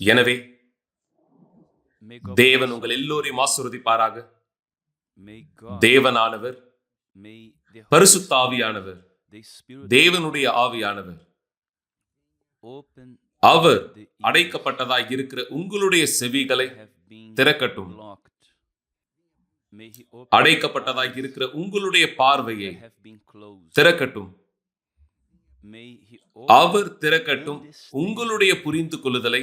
எனவே தேவன் உங்கள் எல்லோரையும் ஆசீர்வதிப்பாராக. தேவனானவர், பரிசுத்த ஆவியானவர், தேவனுடைய ஆவியானவர், அவர் அடைக்கப்பட்டதாய் இருக்கிற உங்களுடைய செவிகளை திறக்கட்டும். அடைக்கப்பட்டதாய் இருக்கிற உங்களுடைய பார்வையை திறக்கட்டும். அவர் திறக்கட்டும் உங்களுடைய புரிந்து கொள்ளுதலை.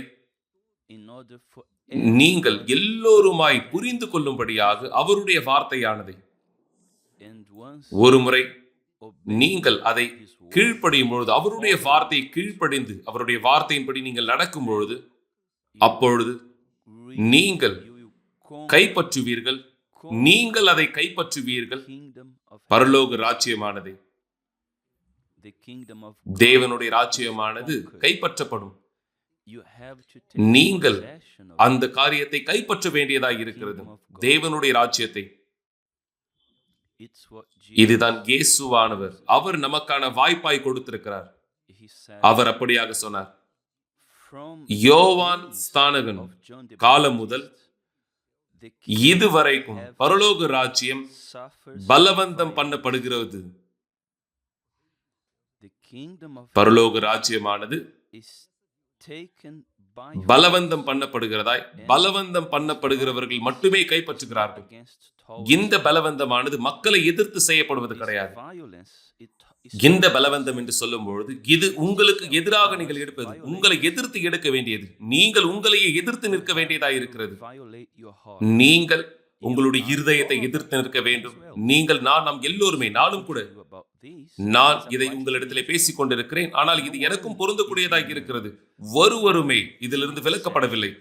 நீங்கள் எல்லோருமாய் புரிந்து கொள்ளும்படியாக அவருடைய வார்த்தையானதை ஒருமுறை நீங்கள் அதை கீழ்ப்படியும் பொழுது, அவருடைய வார்த்தையை கீழ்ப்படிந்து அவருடைய வார்த்தையின்படி நீங்கள் நடக்கும் பொழுது, அப்பொழுது நீங்கள் கைப்பற்றுவீர்கள். நீங்கள் அதை கைப்பற்றுவீர்கள். பரலோக ராஜ்யமானது, தேவனுடைய ராஜ்யமானது கைப்பற்றப்படும். நீங்கள் அந்த காரியத்தை கைப்பற்ற வேண்டியதாக இருக்கிறது, தேவனுடைய ராஜ்யத்தை. இதுதான் இயேசுவானவர் அவர் நமக்கான வாய்ப்பாய் கொடுத்திருக்கிறார். அவர் அப்படியாக சொன்னார். யோவான் ஸ்நானகன் காலம் முதல் இதுவரைக்கும் பரலோக ராஜ்யம் பலவந்தம் பண்ணப்படுகிறது. பரலோக ராஜ்யமானது பலவந்தம் பண்ணப்படுகிறதாய், பலவந்தம் பண்ணப்படுகிறவர்கள் மட்டுமே கைப்பற்றுகிறார்கள். இந்த பலவந்தமானது மக்களை எதிர்த்து செய்யப்படுவது கிடையாது. இந்த பலவந்தம் என்று சொல்லும் பொழுது, இது உங்களுக்கு எதிராக நீங்கள் எடுப்பது, உங்களை எதிர்த்து எடுக்க வேண்டியது, நீங்கள் உங்களையே எதிர்த்து நிற்க வேண்டியதாக இருக்கிறது. நீங்கள் உங்களுடைய இருதயத்தை எதிர்த்து நிற்க வேண்டும். நீங்கள் நாம் எல்லோருமே, நானும் கூட, நான் இதை உங்களிடத்திலே பேசிக் கொண்டிருக்கிறேன், ஆனால் இது எனக்கும் பொருந்தக்கூடியதாக இருக்கிறது. ஒருவருமே இதிலிருந்து விலக்கப்படவில்லை.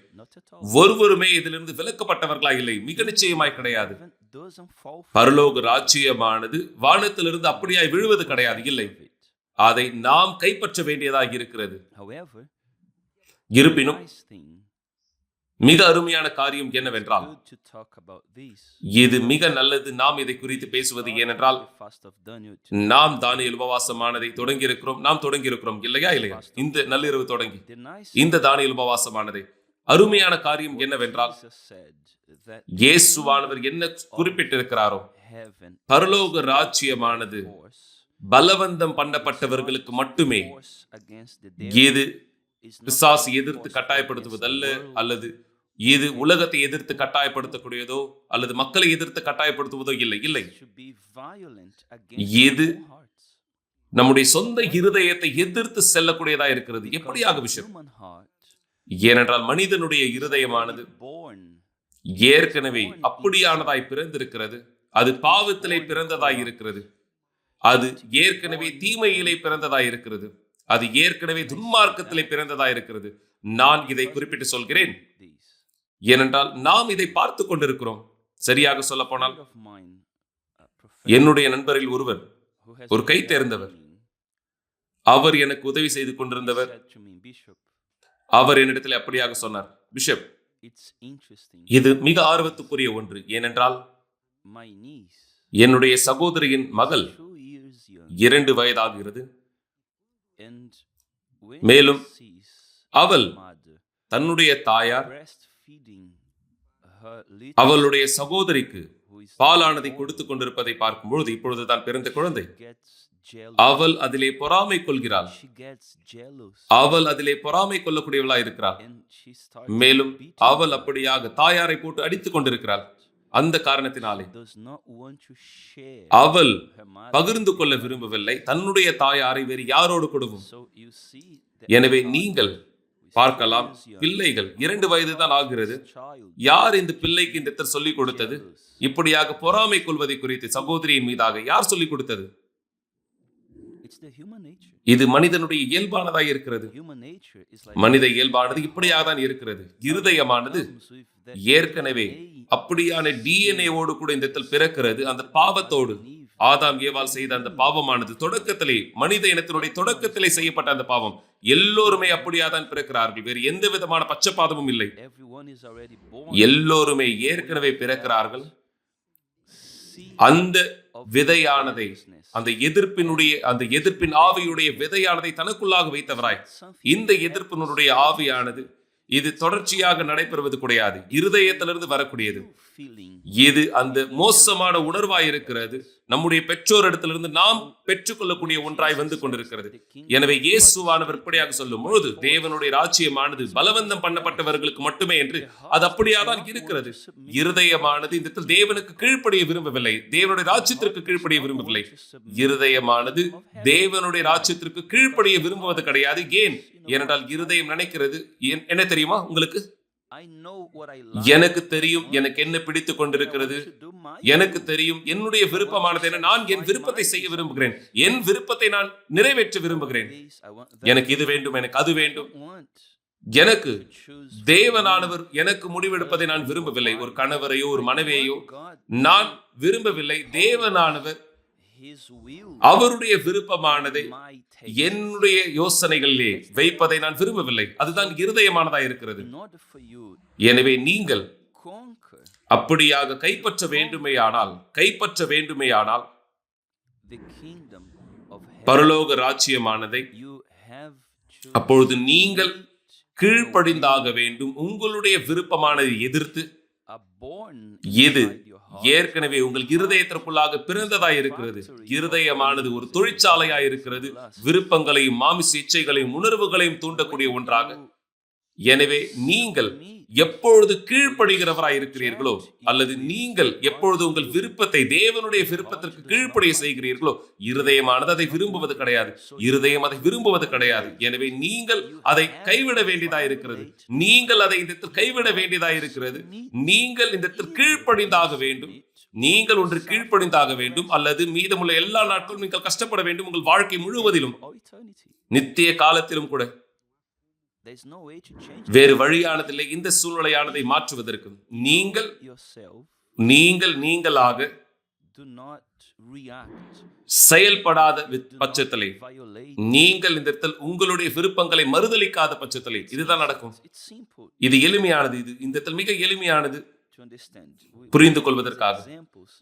ஒருவருமே இதிலிருந்து விலக்கப்பட்டவர்களாக இல்லை, மிக நிச்சயமாய் கிடையாது. பரலோக ராஜ்யமானது வானத்திலிருந்து அப்படியாய் விழுவது கிடையாது, இல்லை. அதை நாம் கைப்பற்ற வேண்டியதாக இருக்கிறது. இருப்பினும் மிக அருமையான காரியம் என்னவென்றால், இது மிக நல்லது நாம் இதை குறித்து பேசுவது. ஏனென்றால் நாம் தானியேல் உபவாசமானதை தொடங்கி இருக்கிறோம். நாம் தொடங்கி இருக்கிறோம், இல்லையா? இந்த நள்ளிரவு தொடங்கி இந்த தானியேல் உபவாசமானதை அருமையான காரியம் என்னவென்றால், இயேசுவானவர் என்ன குறிப்பிட்டிருக்கிறாரோ, பரலோக ராஜ்யமானது பலவந்தம் பண்ணப்பட்டவர்களுக்கு மட்டுமே. இது பிசாசு எதிர்த்து கட்டாயப்படுத்துவதல்ல, அல்லது இது உலகத்தை எதிர்த்து கட்டாயப்படுத்தக்கூடியதோ அல்லது மக்களை எதிர்த்து கட்டாயப்படுத்துவதோ இல்லை, இல்லை. இது நம்முடைய சொந்த இருதயத்தை எதிர்த்து செல்லக்கூடியதா இருக்கிறது. எப்படியாக விஷயம்? ஏனென்றால் மனிதனுடைய இருதயமானது ஏற்கனவே அப்படியானதாய் பிறந்திருக்கிறது. அது பாவத்திலே பிறந்ததாய் இருக்கிறது. அது ஏற்கனவே தீமையிலே பிறந்ததாய் இருக்கிறது. அது ஏற்கனவே துன்மார்க்கத்திலே பிறந்ததா இருக்கிறது. நான் இதை குறிப்பிட்டு சொல்கிறேன் ஏனென்றால் நாம் இதை பார்த்து கொண்டிருக்கிறோம். சரியாக சொல்ல போனால், என்னுடைய நண்பரில் ஒருவர், ஒரு கை தேர்ந்தவர், அவர் எனக்கு உதவி செய்து கொண்டிருந்தவர். அவர் என்னிடத்தில் அப்படியாக சொன்னார், பிஷப், இது மிக ஆர்வத்துக்குரிய ஒன்று. ஏனென்றால் என்னுடைய சகோதரியின் மகள் 2 வயதாகிறது. மேலும் அவள் தன்னுடைய தாயார் அவளுடைய சகோதரிக்கு பாலானதை கொடுத்துக் கொண்டிருப்பதை பார்க்கும்பொழுது, இப்பொழுதுதான் பிறந்த குழந்தை, அவள் அதிலே பொறாமை கொள்கிறாள். அவள் அதிலே பொறாமை கொள்ளக்கூடியவளா இருக்கிறாள். மேலும் அவள் அப்படியாக தாயாரை போட்டு அடித்துக் கொண்டிருக்கிறாள். அந்த காரணத்தினாலே அவள் பகிர்ந்து கொள்ள விரும்பவில்லை தன்னுடைய தாயாரை வேறு யாரோடு கொடுவும். எனவே நீங்கள் பார்க்கலாம், பிள்ளைகள் 2 வயது தான் ஆகிறது. யார் இந்த பிள்ளைக்கு இந்த சொல்லிக் கொடுத்தது? இப்படியாக பொறாமை கொள்வதை குறித்து சகோதரியின் மீதாக யார் சொல்லிக் கொடுத்தது? இது மனிதனுடைய இயல்பானதாக இருக்கிறது. மனித இயல்பானது இப்படியாக தான் இருக்கிறது. இருதயமானது ஏற்கனவே அப்படியான டிஎன்ஏவோடு கூட இந்த பிறக்கிறது. அந்த பாவத்தோடு, ஆதாம் ஏவாள் செய்த அந்த பாவமானது தொடக்கத்திலே, மனித இனத்தினுடைய தொடக்கத்திலே செய்யப்பட்ட அந்த பாவம், எல்லோருமே அப்படியாதான் பிறக்கிறார்கள். வேறு எந்த விதமான பச்சைப்பாதமும் இல்லை. எல்லோருமே ஏற்கனவே பிறக்கிறார்கள். அந்த விதையானதை, அந்த எதிர்ப்பின் ஆவியுடைய விதையானதை தனக்குள்ளாக வைத்தவராய், இந்த எதிர்ப்பினுடைய ஆவியானது இது தொடர்ச்சியாக நடைபெறுவது கிடையாது, இருதயத்திலிருந்து வரக்கூடியது. feeling இது அந்த மோசமான உணர்வாய் இருக்கிறது, நம்முடைய பெற்றோரிடத்திலிருந்து நாம் பெற்றுக்கொள்ளக்கூடிய ஒன்றாய் வந்து கொண்டிருக்கிறது. எனவே இயேசுவானவர் இப்படியாக சொல்லும் பொழுது, தேவனுடைய ராஜ்யமானது பலவந்தம் பண்ணப்பட்டவர்களுக்கு மட்டுமே என்று அது அப்படியாதான் இருக்கிறது. இருதயமானது இந்த இடத்தில் தேவனுக்கு கீழ்ப்படிய விரும்பவில்லை, தேவனுடைய ராஜ்யத்திற்கு கீழ்ப்படிய விரும்பவில்லை. இருதயமானது தேவனுடைய ராஜ்யத்திற்கு கீழ்ப்படிய விரும்புவது கிடையாது. ஏன்? ஏனென்றால் இருதயம் நினைக்கிறது என்ன தெரியுமா உங்களுக்கு? I know what I like. எனக்கு தெரியும் எனக்கு என்ன பிடித்துக் கொண்டிருக்கிறது, எனக்கு தெரியும் என்னுடைய விருப்பமானது என்ன, நான் என் விருப்பத்தை செய்ய விரும்புகிறேன், என் விருப்பத்தை நான் நிறைவேற்ற விரும்புகிறேன். எனக்கு இது வேண்டும், எனக்கு அது வேண்டும். எனக்கு தேவனானவர் எனக்கு முடிவெடுப்பதை நான் விரும்பவில்லை. ஒரு கணவரையோ ஒரு மனைவியையோ நான் விரும்பவில்லை. தேவனானவர் அவருடைய விருப்பமானதை என்னுடைய யோசனைகளிலே வைப்பதை நான் விரும்பவில்லை. அதுதான் இருதயமானதா இருக்கிறது. எனவே நீங்கள் அப்படியாக கைப்பற்ற வேண்டுமேயானால் பரலோக ராஜ்யமானதை அப்பொழுது நீங்கள் கீழ்ப்படிந்தாக வேண்டும். உங்களுடைய விருப்பமானதை எதிர்த்து எது ஏற்கனவே உங்கள் இருதயத்திற்குள்ளாக பிறந்ததாய் இருக்கிறது. இருதயமானது ஒரு தொழிற்சாலையாய் இருக்கிறது, விருப்பங்களையும் மாமிச இச்சைகளையும் உணர்வுகளையும் தூண்டக்கூடிய ஒன்றாக. எனவே நீங்கள் எப்பொழுது கீழ்ப்படுகிறவராய் இருக்கிறீர்களோ, அல்லது நீங்கள் எப்பொழுது உங்கள் விருப்பத்தை தேவனுடைய விருப்பத்திற்கு கீழ்ப்படிய செய்கிறீர்களோ, இருதயமானது அதை விரும்புவது கிடையாது, இருதயம் அதை விரும்புவது கிடையாது. எனவே நீங்கள் அதை கைவிட வேண்டியதாக இருக்கிறது, நீங்கள் அதை இந்த கைவிட வேண்டியதாக இருக்கிறது. நீங்கள் இந்த கீழ்ப்படிந்தாக வேண்டும். நீங்கள் ஒன்று கீழ்ப்படிந்தாக வேண்டும், அல்லது மீதமுள்ள எல்லா நாட்களும் நீங்கள் கஷ்டப்பட வேண்டும். உங்கள் வாழ்க்கை முழுவதிலும் நித்திய காலத்திலும் கூட வேறு வழியானதில்லை இந்த சூழ்நிலையானதை மாற்றுவதற்கு. நீங்களாக செயல்படாத பட்சத்திலே, நீங்கள் இந்த இடத்தில் உங்களுடைய விருப்பங்களை மறுதலிக்காத பட்சத்திலே இதுதான் நடக்கும். இது எளிமையானது, இது இந்த இடத்தில் மிக எளிமையானது புரிந்து கொள்வதற்காக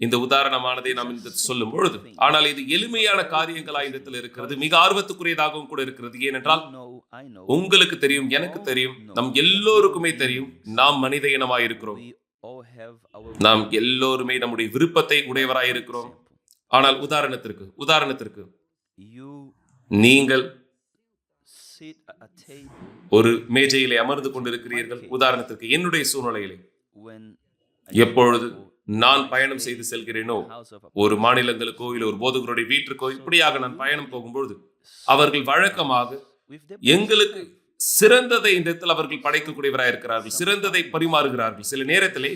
இந்த உதாரணமானதை நாம் சொல்லும் பொழுது. ஆனால் இது எளிமையான காரியங்களாக இந்த இடத்தில் இருக்கிறது, மிக ஆர்வத்துக்குரியதாகவும் கூட இருக்கிறது. ஏனென்றால் உங்களுக்கு தெரியும், எனக்கு தெரியும், நம் எல்லோருக்குமே தெரியும், நாம் மனித இனமாய் இருக்கிறோம். நாம் எல்லோருமே நம்முடைய விருப்பத்தை உடையவராய் இருக்கிறோம். ஆனால் உதாரணத்திற்கு நீங்கள் ஒரு மேஜையிலே அமர்ந்து கொண்டிருக்கிறீர்கள். உதாரணத்திற்கு என்னுடைய சூழ்நிலையிலே எப்பொழுது நான் பயணம் செய்து செல்கிறேனோ, ஒரு மாநிலங்களுக்கோ இல்லை ஒரு போதகருடைய வீட்டிற்கோ இப்படியாக நான் பயணம் போகும்பொழுது, அவர்கள் வழக்கமாக எங்களுக்கு சிறந்ததை இந்த இடத்தில் அவர்கள் படைக்கக்கூடியவராக இருக்கிறார்கள், சிறந்ததை பரிமாறுகிறார்கள். சில நேரத்திலே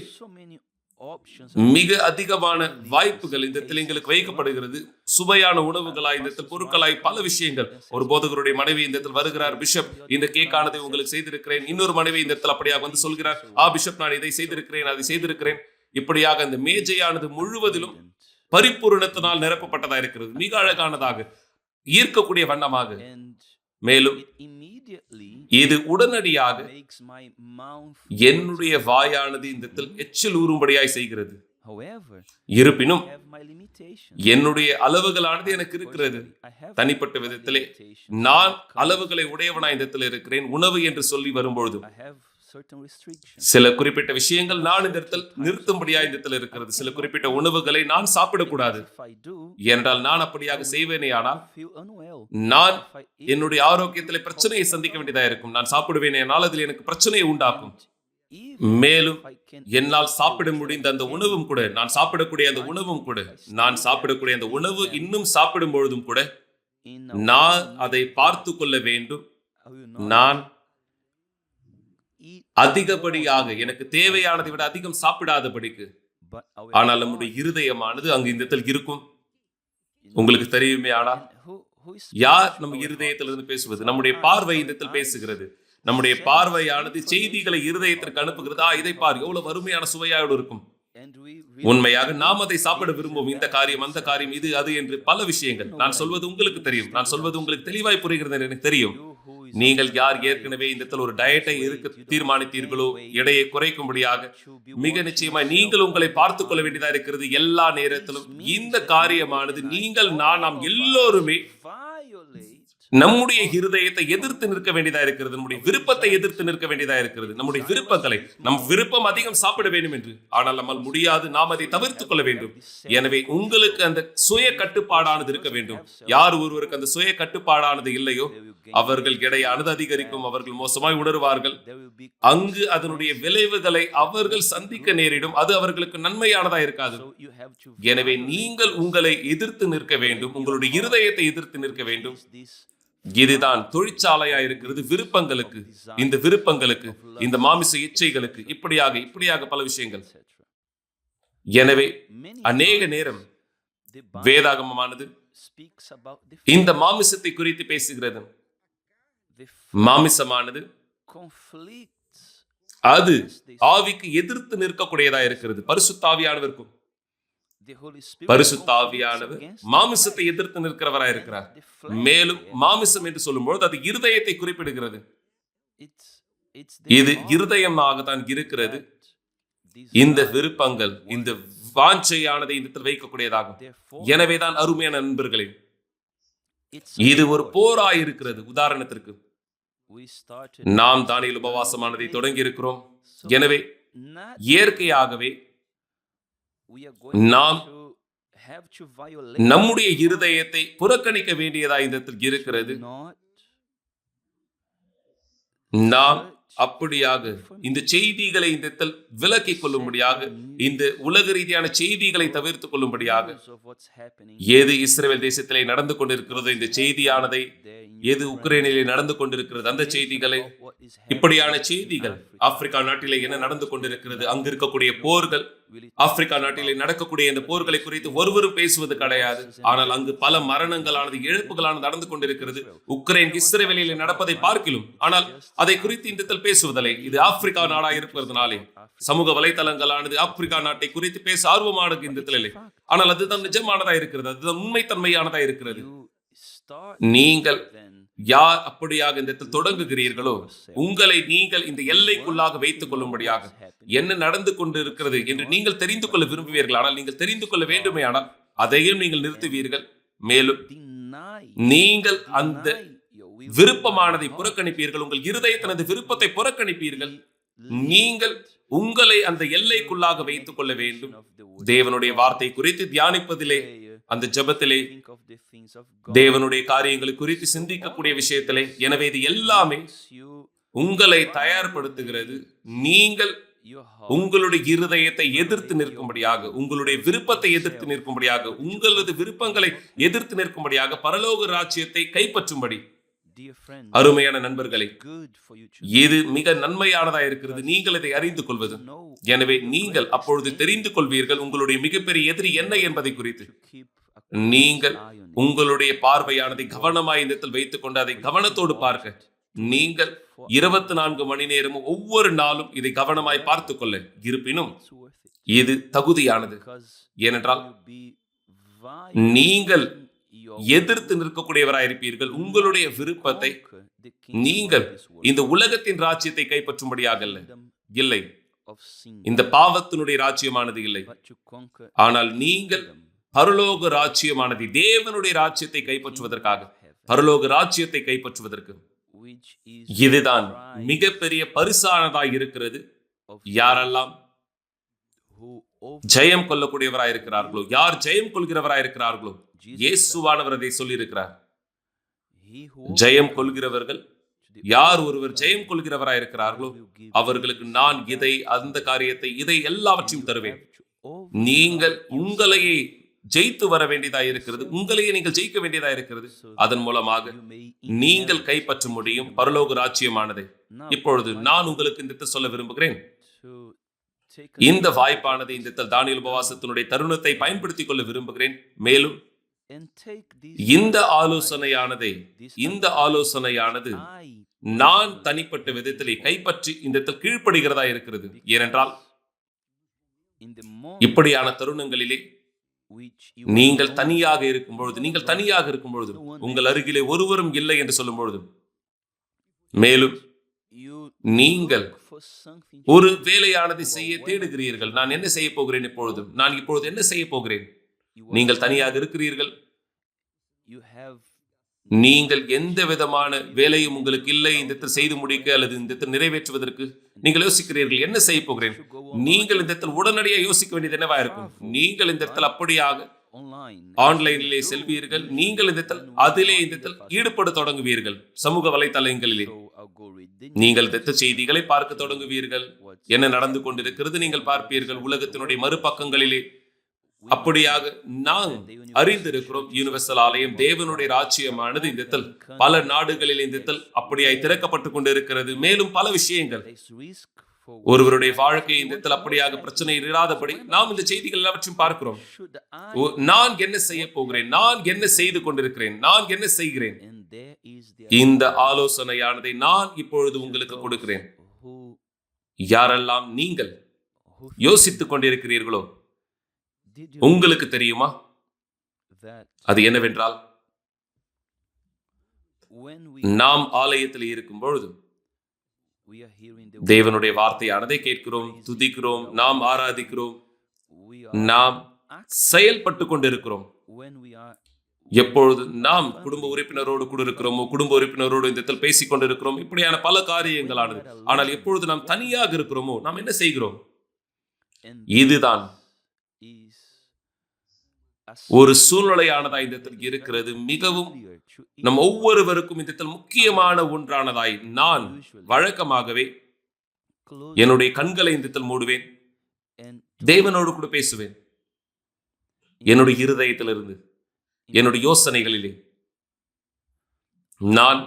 மிக அதிகமான வாய்ப்புகள் இந்த இடத்தில் எங்களுக்கு வைக்கப்படுகிறது. சுவையான உணவுகளாய், இந்த இடத்தில் பொருட்களாய், பல விஷயங்கள். ஒரு போதகருடைய மனைவி இந்த இடத்தில் வருகிறார், பிஷப் இந்த கேக்கானதை உங்களுக்கு செய்திருக்கிறேன். இன்னொரு மனைவி இந்த இடத்தில் அப்படியாக வந்து சொல்கிறார், பிஷப் நான் இதை செய்திருக்கிறேன், அதை செய்திருக்கிறேன். இப்படியாக இந்த மேஜையானது முழுவதிலும் பரிபூரணத்தினால் நிரப்பப்பட்டதா இருக்கிறது, மிக அழகானதாக, ஈர்க்கக்கூடிய வண்ணமாக. மேலும் இது உடனடியாக என்னுடைய வாயானது இந்த எச்சில் ஊறும்படியாய் செய்கிறது. இருப்பினும் என்னுடைய அளவுகளானது எனக்கு இருக்கிறது. தனிப்பட்ட விதத்திலே நான் அளவுகளை உடையவனாய் இந்த இடத்தில் இருக்கிறேன். உணவு என்று சொல்லி வரும்பொழுது சில குறிப்பிட்ட விஷயங்கள் நான் இந்த இடத்தில் நிறுத்தும்படியா இந்த இடத்தில் இருக்கிறது. சில குறிப்பிட்ட உணவுகளை நான் சாப்பிடக்கூடாது. என்றால் நான் அப்படியாக செய்வேனே ஆனால் நான் என்னுடைய ஆரோக்கியத்திலே பிரச்சனையை சந்திக்க வேண்டியதாக இருக்கும். நான் சாப்பிடுவேனே ஆனால் அதில் எனக்கு பிரச்சனையை உண்டாக்கும். மேலும் என்னால் சாப்பிட முடிந்த அந்த உணவும் கூட, நான் சாப்பிடக்கூடிய அந்த உணவும் கூட, நான் சாப்பிடக்கூடிய அந்த உணவு இன்னும் சாப்பிடும் பொழுதும் கூட நான் அதை பார்த்து கொள்ள வேண்டும். நான் அதிகப்படியாக எனக்கு தேவையானதை விட அதிகம் சாப்பிடாதபடிக்கு. ஆனால் நம்முடைய இருதயமானது அங்கு இந்த இடத்தில் இருக்கும். உங்களுக்கு தெரியுமே, ஆனால் யார் நம்ம இருதயத்திலிருந்து பேசுவது? நம்முடைய பார்வை இந்த இடத்தில் பேசுகிறது. நம்முடைய பார்வையானது செய்திகளை இருதயத்திற்கு அனுப்புகிறது. இதை பார், எவ்வளவு அருமையான சுவையோடு இருக்கும். உண்மையாக நாம் அதை சாப்பிட விரும்புவோம். இந்த காரியம், அந்த காரியம், இது அது என்று பல விஷயங்கள். நான் சொல்வது உங்களுக்கு தெரியும், நான் சொல்வது உங்களுக்கு தெளிவாய் புரிகிறது எனக்கு தெரியும். நீங்கள் யார் ஏற்கனவே இந்த ஒரு டயட்டை இருக்க தீர்மானித்தீர்களோ, எடையை குறைக்கும்படியாக, மிக நிச்சயமாய் நீங்கள் உங்களை பார்த்துக் கொள்ள வேண்டியதா இருக்கிறது. எல்லா நேரத்திலும் இந்த காரியமானது நீங்கள் நாம் எல்லோருமே நம்முடைய இருதயத்தை எதிர்த்து நிற்க வேண்டியதா இருக்கிறது, நம்முடைய விருப்பத்தை எதிர்த்து நிற்க வேண்டியதா இருக்கிறது. நம்முடைய விருப்பங்களை, நம் விருப்பம் அதிகம் சாப்பிட வேண்டும் என்று, ஆனால் நம்மால் முடியாது, நாம் அதை தவிர்த்துக் கொள்ள வேண்டும். எனவே உங்களுக்கு அந்த சுய கட்டுப்பாடானது இருக்க வேண்டும். யார் ஒருவருக்கு அந்த சுய கட்டுப்பாடானது இல்லையோ அவர்கள் எடையானது அதிகரிக்கும், அவர்கள் மோசமாய் உணர்வார்கள். அங்கு அதனுடைய விளைவுகளை அவர்கள் சந்திக்க நேரிடும். அது அவர்களுக்கு நன்மையானதா இருக்காது. எனவே நீங்கள் உங்களை எதிர்த்து நிற்க வேண்டும், உங்களுடைய இருதயத்தை எதிர்த்து நிற்க வேண்டும். இதுதான் தொழிற்சாலையா இருக்கிறது விருப்பங்களுக்கு, இந்த விருப்பங்களுக்கு, இந்த மாமிச இச்சைகளுக்கு, இப்படியாக பல விஷயங்கள். எனவே அநேக நேரம் வேதாகமமானது இந்த மாமிசத்தை குறித்து பேசுகிறது. மாமிசமானது அது ஆவிக்கு எதிர்த்து நிற்கக்கூடியதா இருக்கிறது. பரிசுத்த ஆவியானவருக்கும் பரிசுத்த ஆவியானவர் மாமிசத்தை எதிர்த்து நிற்கிறவராய் இருக்கிறார். மேலும் மாமிசம் என்று சொல்லும்போது அது இருதயத்தை குறிப்பிடுகிறது. இது இருதயமாகத்தான் இருக்கிறது. இந்த விருப்பங்கள், இந்த வாஞ்சையானதை இந்த வைக்கக்கூடியதாகும். எனவேதான் அருமையான நண்பர்களே, இது ஒரு போராய் இருக்கிறது. உதாரணத்திற்கு நாம் தானியேல் உபவாசமானதை தொடங்கி இருக்கிறோம். எனவே இயற்கையாகவே நாம் நம்முடைய இருதயத்தை புறக்கணிக்க வேண்டியதா இந்த இருக்கிறது. நாம் அப்படியாக இந்த செய்திகளை இந்த விலக்கிக் கொள்ளும்படியாக, இந்த உலக ரீதியான செய்திகளை தவிர்த்துக் கொள்ளும்படியாக, எது இஸ்ரவேல் தேசத்திலே நடந்து கொண்டிருக்கிறதோ இந்த செய்தியானதை, எது உக்ரைனிலே நடந்து கொண்டிருக்கிறது அந்த செய்திகளை, இப்படியான செய்திகள், ஆப்பிரிக்கா நாட்டிலே என்ன நடந்து கொண்டிருக்கிறது, அங்கு இருக்கக்கூடிய போர்கள், ஆப்பிரிக்கா நாட்டிலே நடக்கக்கூடிய இந்த போர்களை குறித்து ஒருவரும் பேசுவது கிடையாது. ஆனால் அங்கு பல மரணங்களானது, இழப்புகளானது நடந்து கொண்டிருக்கிறது. உக்ரைன் இஸ்ரவேலிலே நடப்பதை பார்க்கிலும், ஆனால் அதை குறித்து இந்த பேசுவதில்லை. இது ஆப்பிரிக்கா நாடா இருக்கிறதுனாலே சமூக வலைத்தளங்களானது ஆப்பிரிக்கா நாட்டை குறித்து பேச ஆர்வமானது இந்த இல்லை. ஆனால் அதுதான் நிஜமானதா இருக்கிறது, அதுதான் உண்மைத்தன்மையானதா இருக்கிறது. நீங்கள் யார் அப்படியாக இந்த தொடங்குகிறீர்களோ உங்களை நீங்கள் இந்த எல்லைக்குள்ளாக வைத்துக் கொள்ளும்படியாக என்ன நடந்து கொண்டு இருக்கிறது என்று நீங்கள் தெரிந்து கொள்ள விரும்புவீர்கள். ஆனால் நீங்கள் தெரிந்து கொள்ள வேண்டுமே, ஆனால் அதையும் நீங்கள் நிறுத்துவீர்கள். மேலும் நீங்கள் அந்த விருப்பமானதை புறக்கணிப்பீர்கள், உங்கள் இருதயத்தினது விருப்பத்தை புறக்கணிப்பீர்கள். நீங்கள் உங்களை அந்த எல்லைக்குள்ளாக வைத்துக் கொள்ள வேண்டும். தேவனுடைய வார்த்தை குறித்து தியானிப்பதிலே, அந்த ஜெபத்திலே, தேவனுடைய காரியங்களை குறித்து சிந்திக்கக்கூடிய விஷயத்திலே. எனவே இது எல்லாமே உங்களை தயார்படுத்துகிறது. நீங்கள் உங்களுடைய இருதயத்தை எதிர்த்து நிற்கும்படியாக, உங்களுடைய விருப்பத்தை எதிர்த்து நிற்கும்படியாக, உங்களது விருப்பங்களை எதிர்த்து நிற்கும்படியாக, பரலோக ராஜ்யத்தை கைப்பற்றும்படி. அருமையான நண்பர்களே, இது மிக நன்மையானதா இருக்கிறது நீங்கள் இதை அறிந்து கொள்வது. எனவே நீங்கள் அப்பொழுது தெரிந்து கொள்வீர்கள் உங்களுடைய மிகப்பெரிய எதிரி என்ன என்பதை குறித்து. நீங்கள் உங்களுடைய பார்வையானதை கவனமாய் இந்த வைத்துக் கொண்டு அதை கவனத்தோடு பார்க்க, நீங்கள் 24 மணி நேரமும் ஒவ்வொரு நாளும் இதை கவனமாய் பார்த்துக் கொள்ள. இருப்பினும் இது தகுதியானது. ஏனென்றால் நீங்கள் எதிர்த்து நிற்கக்கூடியவராயிருப்பீர்கள். உங்களுடைய விருப்பத்தை நீங்கள் இந்த உலகத்தின் ராஜ்யத்தை கைப்பற்றும்படியாக இல்லை, இந்த பாவத்தினுடைய ராஜ்யமானது இல்லை. ஆனால் நீங்கள் பரலோக ராஜ்யமானது, தேவனுடைய ராஜ்யத்தை கைப்பற்றுவதற்காக, பரலோக ராஜ்யத்தை கைப்பற்றுவதற்கு இதுதான் மிகப்பெரிய பரிசானதாய் இருக்கிறது. யாரெல்லாம் ஜெயம் கொள்ளக்கூடியவராயிருக்கிறார்களோ, யார் ஜெயம் கொள்கிறவராயிருக்கிறார்களோ, இயேசுவானவர் அதை சொல்லி இருக்கிறார். ஜெயம் கொள்கிறவர்கள், யார் ஒருவர் ஜெயம் கொள்கிறவராயிருக்கிறார்களோ அவர்களுக்கு நான் இதை, அந்த காரியத்தை, இதை எல்லாவற்றையும் தருவேன். நீங்கள் உங்களையே ஜெயித்து வர வேண்டியதா இருக்கிறது, உங்களையே நீங்கள் ஜெயிக்க வேண்டியதா இருக்கிறது. அதன் மூலமாக நீங்கள் கைப்பற்ற முடியும் பரலோக ராஜ்யமானதை. இப்பொழுது நான் உங்களுக்கு இந்த சொல்ல விரும்புகிறேன். இந்த வாய்ப்பானது, இந்த தானியேல் உபவாசத்தினுடைய தருணத்தை பயன்படுத்திக் கொள்ள விரும்புகிறேன். மேலும் இந்த ஆலோசனையானது நான் தனிப்பட்ட விதத்திலே கைப்பற்றி இந்த கீழ்ப்படுகிறதா இருக்கிறது. ஏனென்றால் இப்படியான தருணங்களிலே நீங்கள் தனியாக இருக்கும் பொழுது, உங்கள் அருகிலே ஒருவரும் இல்லை என்று சொல்லும் பொழுது, மேலும் நீங்கள் ஒரு வேலையானதை செய்ய தேடுகிறீர்கள். நான் என்ன செய்ய போகிறேன் இப்பொழுது, நான் இப்பொழுது என்ன செய்ய போகிறேன்? நீங்கள் தனியாக இருக்கிறீர்கள். நீங்கள் எந்த விதமான வேலையும் உங்களுக்கு இல்லை இந்த இடத்தில் செய்து முடிக்க அல்லது இந்த இடத்தில் நிறைவேற்றுவதற்கு நீங்கள் யோசிக்கிறீர்கள் என்ன செய்ய போகிறேன். நீங்கள் இந்த இடத்தில் உடனடியாக யோசிக்க வேண்டியது என்னவா இருக்கும். நீங்கள் இந்த இடத்தில் அப்படியாக ஆன்லைனிலே செல்வீர்கள். நீங்கள் இந்த இடத்தில் அதிலே இந்த இடத்தில் ஈடுபட தொடங்குவீர்கள். சமூக வலைத்தளங்களிலே நீங்கள் இந்த செய்திகளை பார்க்க தொடங்குவீர்கள். என்ன நடந்து கொண்டிருக்கிறது நீங்கள் பார்ப்பீர்கள். உலகத்தினுடைய மறுபக்கங்களிலே அப்படியாக நாம் அறிந்திருக்கிறோம். யூனிவர்சல் ஆலயம் தேவனுடைய ராஜ்யமானது இந்த இடத்தில் பல நாடுகளில் இந்த இடத்தில் அப்படியாய் திறக்கப்பட்டு கொண்டிருக்கிறது. மேலும் பல விஷயங்கள் ஒருவருடைய வாழ்க்கை இந்த இடத்தில் அப்படியாக பிரச்சனை இராதபடி நாம் இந்த செய்திகள் எல்லாவற்றையும் பார்க்கிறோம். நான் என்ன செய்ய போகிறேன், நான் என்ன செய்து கொண்டிருக்கிறேன், நான் என்ன செய்கிறேன். இந்த ஆலோசனையானதை நான் இப்பொழுது உங்களுக்கு கொடுக்கிறேன். யாரெல்லாம் நீங்கள் யோசித்துக் கொண்டிருக்கிறீர்களோ உங்களுக்கு தெரியுமா அது என்னவென்றால், நாம் ஆலயத்தில் இருக்கும் பொழுது தேவனுடைய வார்த்தையானதை கேட்கிறோம், துதிக்கிறோம், நாம் ஆராதிக்கிறோம், நாம் செயல்பட்டு கொண்டிருக்கிறோம். எப்பொழுது நாம் குடும்ப உறுப்பினரோடு கூட இருக்கிறோமோ, குடும்ப உறுப்பினரோடு இந்த இடத்தில் பேசிக் கொண்டிருக்கிறோம், இப்படியான பல காரியங்களானது. ஆனால் எப்பொழுது நாம் தனியாக இருக்கிறோமோ நாம் என்ன செய்கிறோம். இதுதான் ஒரு சூழ்நிலையானதாய் இந்த இடத்தில் இருக்கிறது. மிகவும் நம் ஒவ்வொருவருக்கும் இந்த இடத்தில் முக்கியமான ஒன்றானதாய் நான் வழக்கமாகவே என்னுடைய கண்களை இந்த இடத்தில் மூடுவேன், தேவனோடு கூட பேசுவேன். என்னுடைய இருதயத்திலிருந்து, என்னுடைய யோசனைகளிலே நான்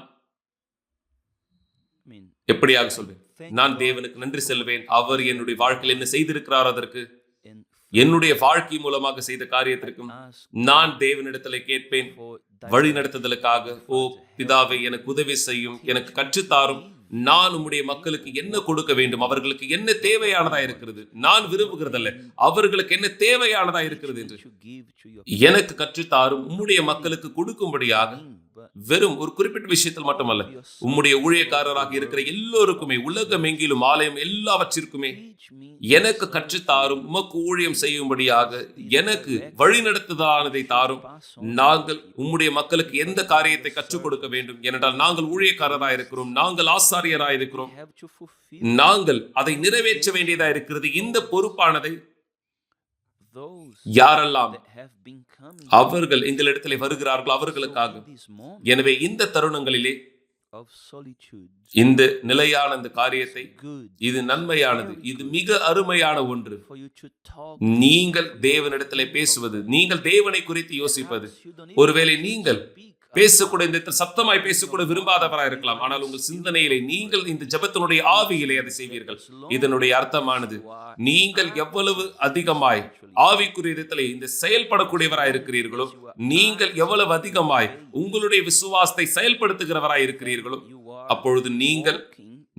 எப்படியாக சொல்வேன். நான் தேவனுக்கு நன்றி செல்வேன். அவர் என்னுடைய வாழ்க்கையில் என்ன செய்திருக்கிறார், அதற்கு என்னுடைய வாழ்க்கை மூலமாக செய்த காரியத்திற்கும் நான் தேவனிடத்தில் கேட்பேன். வழி நடத்துதலுக்காக, ஓ பிதாவை எனக்கு உதவி செய்யும், எனக்கு கற்றுத்தாரும். நான் உம்முடைய மக்களுக்கு என்ன கொடுக்க வேண்டும், அவர்களுக்கு என்ன தேவையானதா இருக்கிறது, நான் விரும்புகிறதல்ல, அவர்களுக்கு என்ன தேவையானதா இருக்கிறது என்று எனக்கு கற்றுத்தாரும். உம்முடைய மக்களுக்கு கொடுக்கும்படியாக, வெறும் ஒரு குறிப்பிட்ட விஷயத்தில் மட்டுமல்ல, உம்முடைய ஊழியக்காரராக இருக்கிற எல்லோருக்குமே, உலகம் எங்கிலும் ஆலயம் எல்லாவற்றிற்குமே எனக்கு கற்றுத்தாரும். உமக்கு ஊழியம் செய்யும்படியாக எனக்கு வழி நடத்துதானதை தாரும். நாங்கள் உம்முடைய மக்களுக்கு எந்த காரியத்தை கற்றுக் கொடுக்க வேண்டும். ஏனென்றால் நாங்கள் ஊழியக்காரராக இருக்கிறோம், நாங்கள் ஆசாரியராக இருக்கிறோம், நாங்கள் அதை நிறைவேற்ற வேண்டியதா இருக்கிறது. இந்த பொறுப்பானதை யாரெல்லாம் அவர்கள் எங்களிடத்தில் வருகிறார்கள் அவர்களுக்காக. எனவே இந்த தருணங்களிலே இந்த நிலையான இந்த காரியத்தை, இது நன்மையானது, இது மிக அருமையான ஒன்று. நீங்கள் தேவனிடத்திலே பேசுவது, நீங்கள் தேவனை குறித்து யோசிப்பது. ஒருவேளை நீங்கள் பேசக்கூட இந்த சத்தமாய் பேசக்கூட விரும்பாதவராக இருக்கலாம், ஆனால் உங்கள் சிந்தனையிலே நீங்கள் இந்த ஜெபத்தினுடைய ஆவியிலே அதை செய்வீர்கள். இதனுடைய அர்த்தமானது, நீங்கள் எவ்வளவு அதிகமாய் ஆவிக்குரிய விதத்திலே இந்த செயல்படக்கூடியவராய் இருக்கிறீர்களோ, நீங்கள் எவ்வளவு அதிகமாய் உங்களுடைய விசுவாசத்தை செயல்படுத்துகிறவராய் இருக்கிறீர்களோ, அப்பொழுது நீங்கள்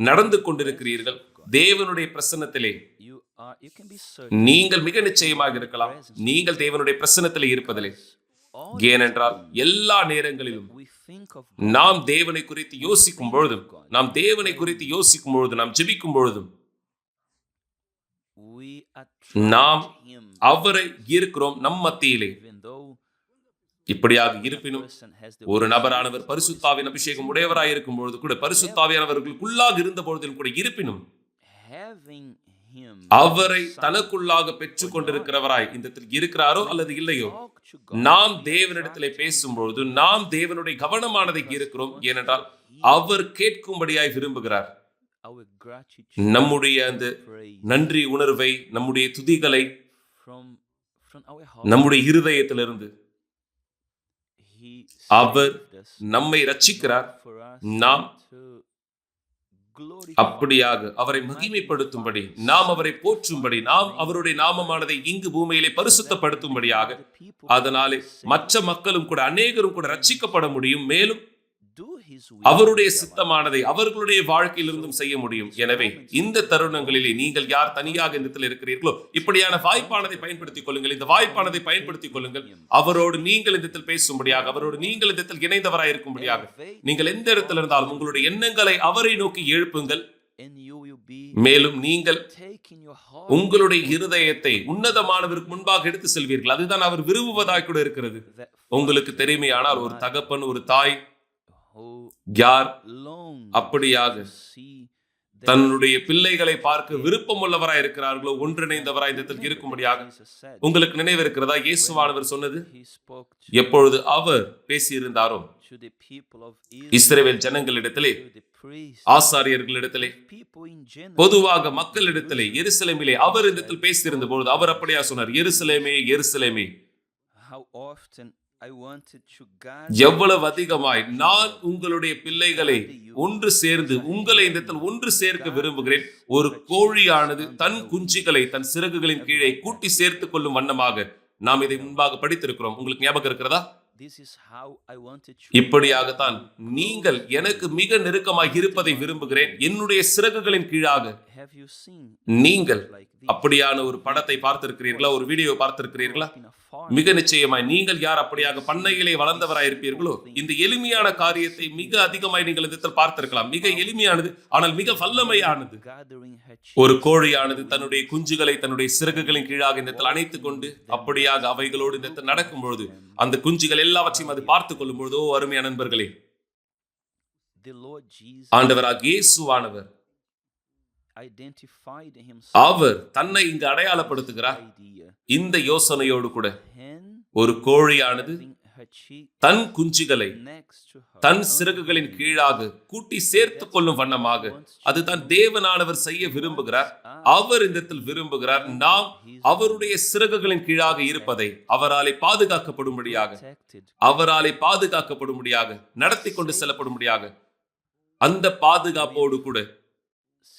நடந்து கொண்டிருக்கிறீர்கள் தேவனுடைய பிரசன்னத்திலே. நீங்கள் மிக நிச்சயமாக இருக்கலாம் நீங்கள் தேவனுடைய பிரசன்னத்திலே இருப்பதிலே. ஏனென்றால் எல்லா நேரங்களிலும் நாம் தேவனை குறித்து யோசிக்கும் பொழுதும், நாம் தேவனை குறித்து யோசிக்கும் பொழுதும், நாம் ஜெபிக்கும் பொழுதும் நாம் அவரை இருக்கிறோம் நம் மத்தியிலே. இப்படியாக இருப்பினும் ஒரு நபரானவர் பரிசுத்தாவின் அபிஷேகம் உடையவராய் இருக்கும் பொழுது கூட, பரிசுத்தாவியானவர்களுக்குள்ளாக இருந்த பொழுதும் கூட, இருப்பினும் அவரை தனக்குள்ளாக பெற்றுக் கொண்டிருக்கிறவராய் இந்த இருக்கிறாரோ அல்லது இல்லையோ, நாம் தேவனிடத்திலே பேசும்பொழுது நாம் தேவனுடைய கவனமானதை இருக்கிறோம். ஏனென்றால் அவர் கேட்கும்படியாய் விரும்புகிறார். நம்முடைய அந்த நன்றி உணர்வை, நம்முடைய துதிகளை நம்முடைய இருதயத்திலிருந்து அவர் நம்மை ரட்சிக்கிறார். நாம் அப்படியாக அவரை மகிமைப்படுத்தும்படி, நாம் அவரை போற்றும்படி, நாம் அவருடைய நாமமானதை இங்கு பூமியிலே பரிசுத்தப்படுத்தும்படியாக, அதனாலே மற்ற மக்களும் கூட, அநேகரும் கூட ரட்சிக்கப்பட முடியும். மேலும் அவருடைய சித்தமானதை அவர்களுடைய வாழ்க்கையிலிருந்தும் செய்ய முடியும். எனவே இந்த தருணங்களிலே நீங்கள் யார் தனியாக இந்த இடத்தில் இருக்கிறீர்களோ, இப்படியான வாய்ப்பானதை பயன்படுத்திக் கொள்ளுங்கள். இந்த வாய்ப்பானதை பயன்படுத்திக் கொள்ளுங்கள். அவரோடு நீங்கள் இந்த இடத்தில் பேசும்படியாக, அவரோடு நீங்கள் இந்த இடத்தில் இணைந்தவராய் இருக்கும்படியாக, நீங்கள் எந்த இடத்தில் இருந்தாலும் உங்களுடைய எண்ணங்களை அவரை நோக்கி எழுப்புங்கள். மேலும் நீங்கள் உங்களுடைய இருதயத்தை உன்னதமானவருக்கு முன்பாக எடுத்து செல்வீர்கள். அதுதான் அவர் விரும்புவதாய் கூட இருக்கிறது. உங்களுக்கு தெரியுமையானால் ஒரு தகப்பன், ஒரு தாய் who யார் long அப்படியாக to see தன்னுடைய பிள்ளைகளை பார்க்க விருப்பம் உள்ளவராய் இருக்கிறார்களோ ஒன்றிணைந்தவராய் இந்த இடத்தில் இருக்கும்படியாக Jesus said, உங்களுக்கு நினைவு இருக்கிறதா? இயேசுவானவர் சொன்னது he spoke எப்பொழுது அவர் பேசியிருந்தாரோ to the people of Israel ஜனங்களிடத்திலே, to the priests, ஆசாரியர்களிடத்திலே, people in general. பொதுவாக மக்களிடத்திலே, எருசலேமிலே அவர் இந்த இடத்தில் பேசியிருந்த பொழுது அவர் அப்படியா சொன்னார், எருசலேமே எருசலேமே, How often I wanted to guard எவ்வளவு அதிகமாய் நான் உங்களுடைய பிள்ளைகளை ஒன்று சேர்ந்து உங்களை இந்த இடத்தில் ஒன்று சேர்க்க விரும்புகிறேன். ஒரு கோழியானது தன் குஞ்சுகளை தன் சிறகுகளின் கீழே கூட்டி சேர்த்துக் கொள்ளும் வண்ணமாக நாம் இதை முன்பாக படித்திருக்கிறோம். உங்களுக்கு ஞாபகம் இருக்கிறதா? This is how I wanted to இப்படியாகத்தான் நீங்கள் எனக்கு மிக நெருக்கமாக இருப்பதை விரும்புகிறேன். என்னுடைய சிறகுகளின் கீழாக have you seen நீங்கள் like this அப்படியான ஒரு படத்தை பார்த்திருக்கிறீர்களா? ஒரு வீடியோ பார்த்திருக்கிறீர்களா? in a farm? மிக நிச்சயமாய் நீங்கள் யார் அப்படியாக பண்ணையிலே வளர்ந்தவராய் இருப்பீர்களோ இந்த எளிமையான காரியத்தை மிக அதிகமாய் நீங்கள் இந்த இடத்தில் பார்த்திருக்கலாம். மிக எளிமையானது, ஆனால் மிக வல்லமையானது. Gathering her ஒரு கோழியானது தன்னுடைய குஞ்சுகளை தன்னுடைய சிறகுகளின் கீழாக இந்த இடத்தில் அணைத்துக் கொண்டு அப்படியாக அவைகளோடு இந்த இடத்தில் நடக்கும் பொழுது அந்த குஞ்சுகள் எல்லாவற்றையும் அது பார்த்துக் கொள்ளும் பொழுது, ஓ அருமையான நண்பர்களே, The Lord Jesus ஆண்டவராக இயேசுவானவர் identified himself அவர் தன்னை இங்கு அடையாளப்படுத்துகிறார். idea. இந்த யோசனையோடு கூட Hen ஒரு கோழியானது having her cheek தன் குஞ்சுகளை next to her தன் சிறகுகளின் கீழாக கூட்டி சேர்த்துக் கொள்ளும் வண்ணமாக அதுதான் தேவனானவர் செய்ய விரும்புகிறார். அவர் இந்த இடத்தில் விரும்புகிறார் நாம் அவருடைய சிறகுகளின் கீழாக இருப்பதை, அவராலே பாதுகாக்கப்படும்படியாக, protected அவராலே பாதுகாக்கப்படும்படியாக, நடத்தி கொண்டு செல்லப்படும்படியாக, அந்த பாதுகாப்போடு கூட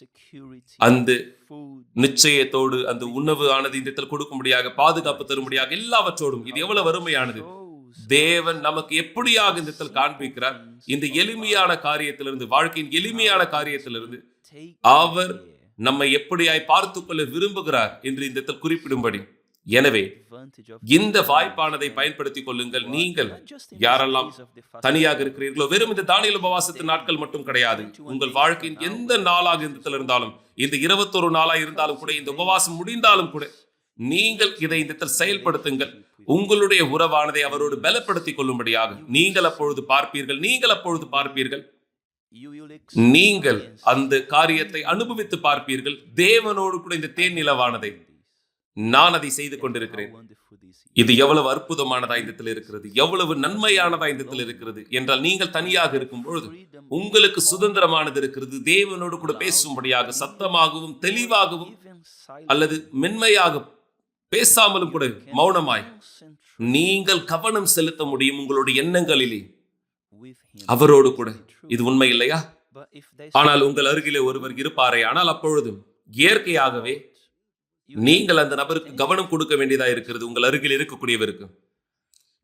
security அந்த food நிச்சயத்தோடு அந்த உணவு ஆனது இந்த இடத்தில் கொடுக்கும்படியாக, பாதுகாப்பு தரும்படியாக, எல்லாவற்றோடும் இது எவ்வளவு வறுமையானது. தேவன் நமக்கு எப்படியாக இந்த இடத்தில் காண்பிக்கிறார். இந்த எளிமையான காரியத்திலிருந்து, வாழ்க்கையின் எளிமையான காரியத்திலிருந்து take அவர் நம்மை எப்படியாய் பார்த்துக் கொள்ள விரும்புகிறார் என்று இந்த இடத்தில் குறிப்பிடும்படி. எனவே advantage of இந்த வாய்ப்பானதை பயன்படுத்திக் கொள்ளுங்கள். நீங்கள் not just in யாரெல்லாம் the days of the fast, தனியாக இருக்கிறீர்களோ, வெறும் இந்த தானியல் உபவாசத்தின் நாட்கள் மட்டும் கிடையாது. உங்கள் வாழ்க்கையின் எந்த நாளாக இந்த இருந்தாலும், இந்த 21 நாளாக இருந்தாலும் கூட, இந்த உபவாசம் முடிந்தாலும் கூட, நீங்கள் இதை இந்த இடத்தில் செயல்படுத்துங்கள். உங்களுடைய உறவானதை அவரோடு பலப்படுத்திக் கொள்ளும்படியாக நீங்கள் அப்பொழுது பார்ப்பீர்கள். you will நீங்கள் அந்த காரியத்தை அனுபவித்து பார்ப்பீர்கள். தேவனோடு கூட இந்த தேன் நிலவானதை நான் அதை செய்து கொண்டிருக்கிறேன். wonderful this is. இது எவ்வளவு அற்புதமானதா இந்த இடத்தில் இருக்கிறது, எவ்வளவு நன்மையானதா இந்த இடத்தில் இருக்கிறது என்றால், நீங்கள் தனியாக இருக்கும் பொழுது உங்களுக்கு சுதந்திரமானது இருக்கிறது. தேவனோடு கூட பேசும்படியாக, சத்தமாகவும் தெளிவாகவும் Even silent அல்லது மென்மையாக பேசாமலும் கூட மௌனமாய் concentrate நீங்கள் கவனம் செலுத்த முடியும் உங்களுடைய எண்ணங்களிலே with him. அவரோடு கூட. இது உண்மை இல்லையா? But if there's ஆனால் உங்கள் அருகிலே ஒருவர் இருப்பாரே, ஆனால் அப்பொழுதும் இயற்கையாகவே நீங்கள் அந்த நபருக்கு கவனம் கொடுக்க வேண்டியதா இருக்கிறது, உங்கள் அருகில் இருக்கக்கூடியவருக்கு.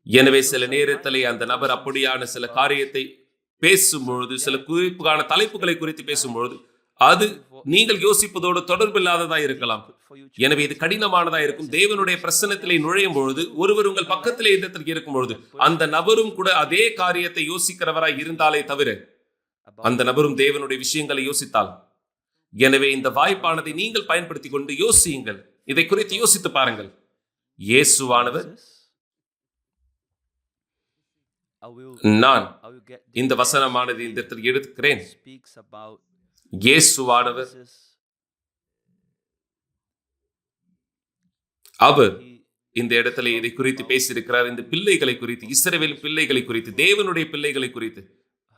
எனவே சில நேரத்திலே அந்த நபர் அப்படியான சில காரியத்தை பேசும்பொழுது, சில குறிப்பான தலைப்புகளை குறித்து பேசும்பொழுது, அது நீங்கள் யோசிப்பதோடு தொடர்பில்லாததா இருக்கலாம். for you எனவே இது கடினமானதா இருக்கும். தேவனுடைய பிரசன்னத்திலே நுழையும் பொழுது, ஒருவர் உங்கள் பக்கத்திலே இடத்தில் இருக்கும் பொழுது, அந்த நபரும் கூட அதே காரியத்தை யோசிக்கிறவராய் இருந்தாலே தவிர, அந்த நபரும் தேவனுடைய விஷயங்களை யோசித்தால், எனவே இந்த வாய்ப்பானதை நீங்கள் பயன்படுத்திக் கொண்டு யோசியுங்கள். இதை குறித்து யோசித்து பாருங்கள். இயேசுவானவர், நான் I will get இந்த வசனமானது இந்த இடத்தில் எடுக்கிறேன். speaks about இயேசுவானவர் Jesus. அவர் He இந்த இடத்துல இதை குறித்து பேசியிருக்கிறார். இந்த பிள்ளைகளை குறித்து, இஸ்ரவேல் பிள்ளைகளை குறித்து, தேவனுடைய பிள்ளைகளை குறித்து.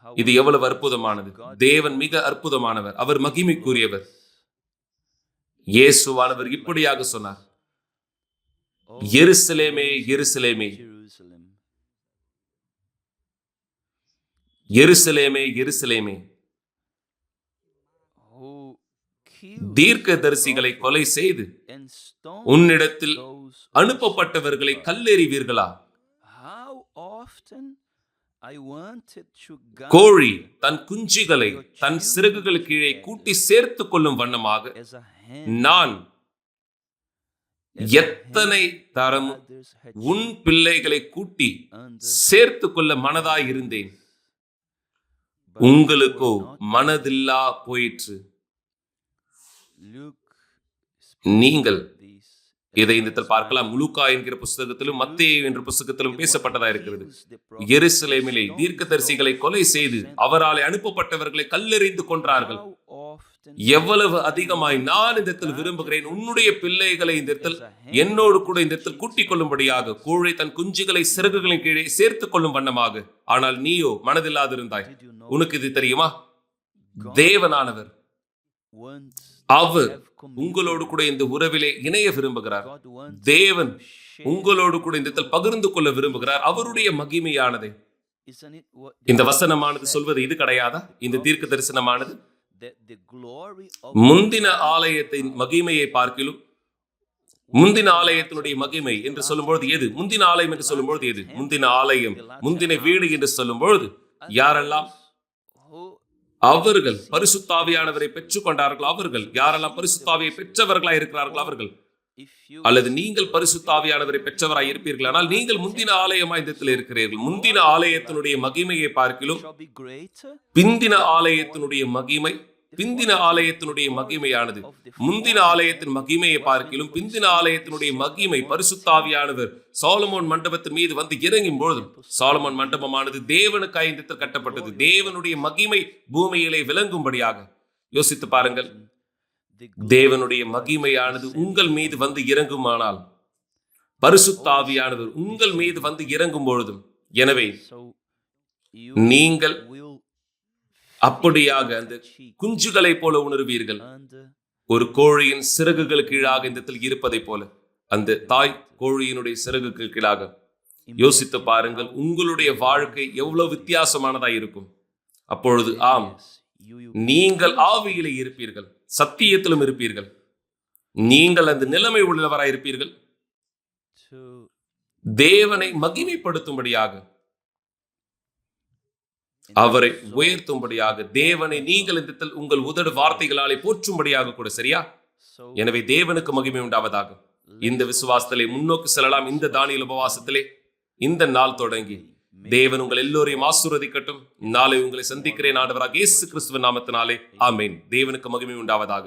how இது எவ்வளவு அற்புதமானது. தேவன் மிக அற்புதமானவர், அவர் மகிமைக்குரியவர். இயேசுவானவர் இப்படியாக சொன்னார், oh, எருசலேமே எருசலேமே, Jerusalem, எருசலேமே எருசலேமே, who killed தீர்க்கதரிசிகளை கொலை செய்து and stoned உன்னிடத்தில் those. அனுப்பப்பட்டவர்களை கல்லெறிவீர்களா? How often I wanted to guard கோழி தன் குஞ்சுகளை தன் சிறகுகள் கீழே கூட்டி சேர்த்துக் கொள்ளும் வண்ணமாக as a hen நான் எத்தனை தரம் gathers her உன் பிள்ளைகளை கூட்டி under, சேர்த்துக் கொள்ள மனதாய் இருந்தேன், but உங்களுக்கோ you were not. மனதில்லா போயிற்று. Luke நீங்கள் this இதை இந்த இடத்தில் பார்க்கலாம். லூக்கா என்கிற புஸ்தகத்திலும் மத்தேயு என்ற புஸ்தகத்திலும் பேசப்பட்டதா இருக்கிறது. எருசலேமிலே தீர்க்கதரிசிகளை கொலை செய்து அவராலே அனுப்பப்பட்டவர்களை கல்லெறிந்து கொன்றார்கள். எவ்வளவு அதிகமாய் நான் இந்த இடத்தில் விரும்புகிறேன், உன்னுடைய பிள்ளைகளை இந்த இடத்தில் என்னோடு கூட இந்த இடத்தில் கூட்டிக் கொள்ளும்படியாக, கோழை தன் குஞ்சுகளை சிறகுகளின் கீழே சேர்த்துக் கொள்ளும் வண்ணமாக. ஆனால் நீயோ மனதில்லாதிருந்தாய். உனக்கு இது தெரியுமா? தேவனானவர் அவர் உங்களோடு கூட இந்த உறவிலே இணைய விரும்புகிறார். தேவன் உங்களோடு கூட இந்த இடத்தில் பகிர்ந்து கொள்ள விரும்புகிறார் அவருடைய மகிமையானதை. இந்த வசனமானது சொல்வது இது கிடையாதா? இந்த தீர்க்க தரிசனமானது முந்தின ஆலயத்தின் மகிமையை பார்க்கிலும், முந்தின ஆலயத்தினுடைய மகிமை என்று சொல்லும்பொழுது எது? முந்தின ஆலயம் என்று சொல்லும்பொழுது எது? முந்தின ஆலயம், முந்தின வீடு என்று சொல்லும்பொழுது யாரெல்லாம் அவர்கள் பரிசுத்தாவியானவரை பெற்றுக் கொண்டார்களோ அவர்கள். யாரெல்லாம் பரிசுத்தாவியை பெற்றவர்களாய் இருக்கிறார்களோ அவர்கள். அல்லது நீங்கள் பரிசுத்தாவியானவரை பெற்றவராய் இருப்பீர்கள், ஆனால் நீங்கள் முந்தின ஆலயமாயத்தில் இருக்கிறீர்கள். முந்தின ஆலயத்தினுடைய மகிமையை பார்க்கிலும் பிந்தின ஆலயத்தினுடைய மகிமை, பிந்தின ஆலயத்தினுடைய மகிமையானது முந்தின ஆலயத்தின் மகிமையை பார்க்கிலும் பிந்தின ஆலயத்தினுடைய மகிமை. பரிசுத்தாவியானவர் சாலமோன் மண்டபத்தின் மீது வந்து இறங்கும் பொழுது, சாலமோன் மண்டபமானது தேவனுக்காய் இந்த இடத்தில் கட்டப்பட்டது. தேவனுடைய மகிமை பூமியிலே விளங்கும்படியாக. யோசித்து பாருங்கள், தேவனுடைய மகிமையானது உங்கள் மீது வந்து இறங்குமானால், பரிசுத்தாவியானவர் உங்கள் மீது வந்து இறங்கும் பொழுதும், எனவே நீங்கள் அப்படியாக அந்த குஞ்சுகளை போல உணர்வீர்கள். ஒரு கோழியின் சிறகுகள் கீழாக இந்த இடத்தில் இருப்பதை போல அந்த தாய் கோழியினுடைய சிறகுக்கு கீழாக. யோசித்து பாருங்கள், உங்களுடைய வாழ்க்கை எவ்வளவு வித்தியாசமானதா இருக்கும். அப்பொழுது ஆம், நீங்கள் ஆவியிலே இருப்பீர்கள், சத்தியத்திலும் இருப்பீர்கள். நீங்கள் அந்த நிலைமை உள்ளவராய் இருப்பீர்கள். தேவனை மகிமைப்படுத்தும்படியாக, அவரை உயர்த்தும்படியாக, தேவனை நீங்கள் இந்த உங்கள் உதடு வார்த்தைகளாலே போற்றும்படியாக கூட. சரியா? எனவே தேவனுக்கு மகிமை உண்டாவதாக. இந்த விசுவாசத்திலே முன்னோக்கி செல்லலாம். இந்த தானியேல் உபவாசத்திலே இந்த நாள் தொடங்கி தேவன் உங்கள் எல்லோரையும் ஆசீர்வதிக்கட்டும். நாளை உங்களை சந்திக்கிறேன் ஆண்டவராக இயேசு கிறிஸ்துவின் நாமத்தினாலே. ஆமென். தேவனுக்கு மகிமை உண்டாவதாக.